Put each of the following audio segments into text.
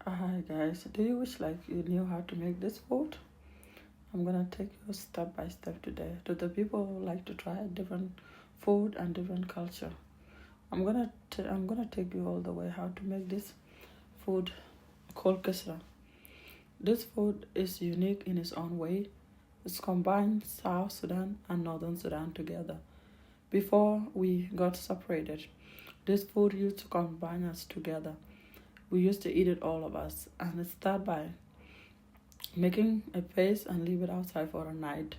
Hi guys, do you wish like you knew how to make this food? I'm gonna take you step by step today. To the people who like to try different food and different culture, I'm gonna take you all the way how to make this food called Kisra. This food is unique in its own way. It's combined South Sudan and Northern Sudan together. Before we got separated, this food used to combine us together. We used to eat it all of us, and it started by making a paste and leave it outside for a night.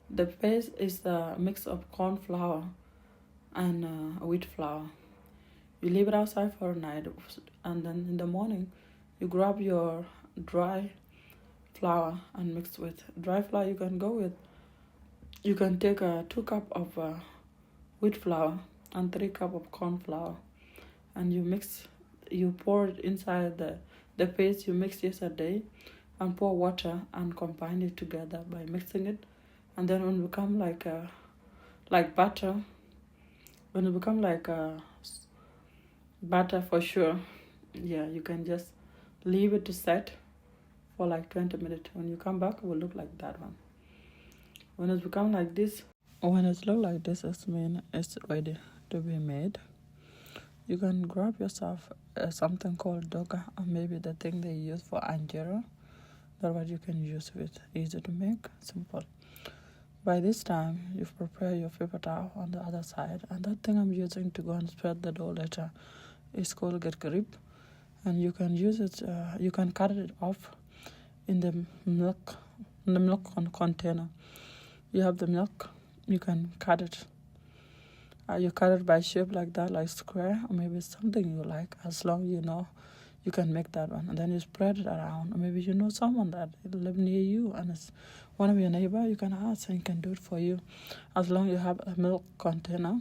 The paste is a mix of corn flour and wheat flour. You leave it outside for a night, and then in the morning, you grab your dry flour and mix with dry flour. You can go with. You can take 2 cup of wheat flour and 3 cup of corn flour, and you mix. You pour it inside the paste you mixed yesterday, and pour water and combine it together by mixing it, and then when it become like butter, when it become like butter for sure, yeah, you can just leave it to set for like 20 minutes. When you come back, it will look like that one. When it's become like this, when it's look like this, it means it's ready to be made. You can grab yourself something called doga, or maybe the thing they use for Angira. That's what you can use with. Easy to make, simple. By this time, you've prepared your paper towel on the other side, and that thing I'm using to go and spread the dough later is called get grip, and you can use it. You can cut it off in the milk container. You have the milk. You can cut it. You cut it by shape like that, like square, or maybe something you like, as long you know you can make that one. And then you spread it around. Or maybe you know someone that live near you and it's one of your neighbor, you can ask and he can do it for you. As long you have a milk container,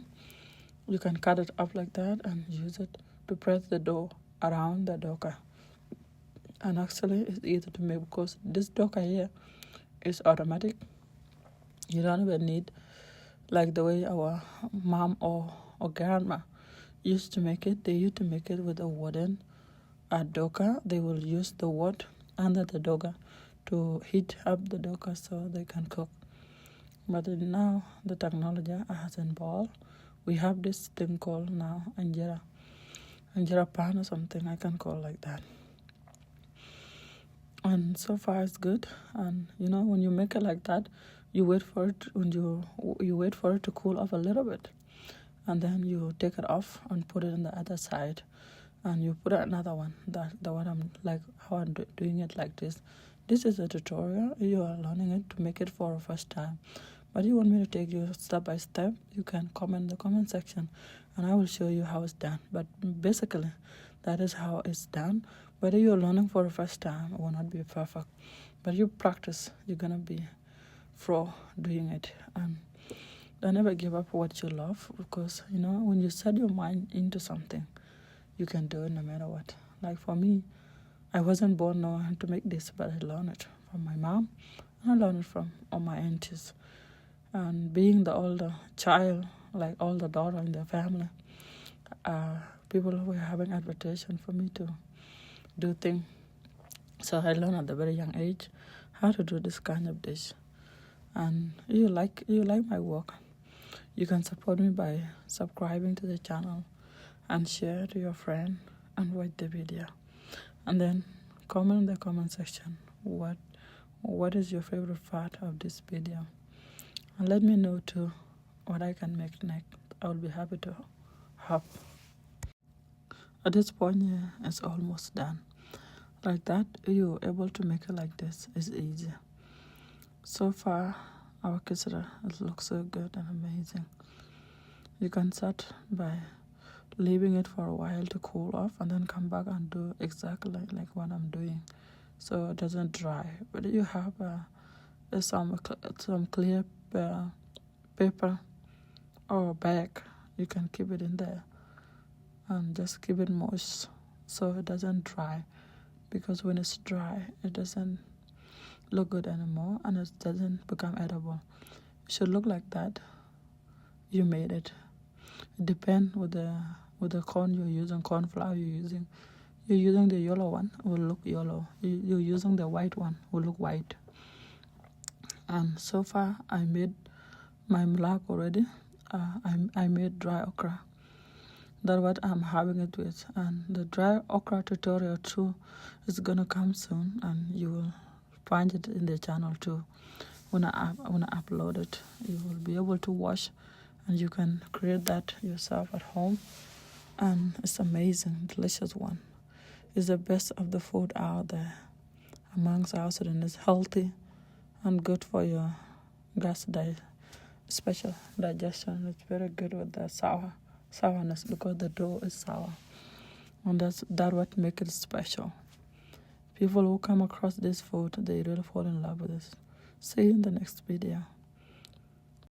you can cut it up like that and use it to press the dough around the doka. And actually it's easy to make because this doka here is automatic. You don't even need like the way our mom or grandma used to make it. They used to make it with a wooden doka. They will use the wood under the doga to heat up the doka so they can cook. But now the technology has evolved. We have this thing called now Angira pan or something I can call like that. And so far it's good. And when you make it like that, you wait for it you wait for it to cool off a little bit, and then you take it off and put it on the other side, and you put another one. The one I'm like how I'm doing it like this. This is a tutorial. You are learning it to make it for the first time, but you want me to take you step by step. You can comment in the comment section, and I will show you how it's done. But basically, that is how it's done. Whether you're learning for the first time, it will not be perfect, but you practice, you're gonna be pro doing it. And don't never give up what you love, because when you set your mind into something, you can do it no matter what. Like for me, I wasn't born knowing to make this, but I learned it from my mom, and I learned it from all my aunties. And being the older child, like older daughter in the family, people were having expectation for me to do things. So I learned at a very young age how to do this kind of dish. And you like my work, you can support me by subscribing to the channel and share to your friend and watch the video. And then comment in the comment section what is your favorite part of this video, and let me know too what I can make next. I will be happy to help. At this point, yeah, it's almost done. Like that, you're able to make it like this. It's easy. So far, our Kisra, it looks so good and amazing. You can start by leaving it for a while to cool off, and then come back and do exactly like what I'm doing, so it doesn't dry. But you have some clear paper or bag, you can keep it in there and just keep it moist so it doesn't dry, because when it's dry it doesn't look good anymore and it doesn't become edible. It should look like that. You made it. It depends with the corn you're using, corn flour you're using. You're using the yellow one, it will look yellow. You're using the white one, it will look white. And so far, I made my mlak already. I made dry okra. That's what I'm having it with. And the dry okra tutorial too is gonna come soon, and you will find it in the channel too. When I upload it, you will be able to watch, and you can create that yourself at home. And it's amazing, delicious one. It's the best of the food out there amongst our Sudanese. Healthy and good for your special digestion. It's very good with the sourness because the dough is sour, and that's what makes it special. People who come across this food, they really fall in love with this. See you in the next video.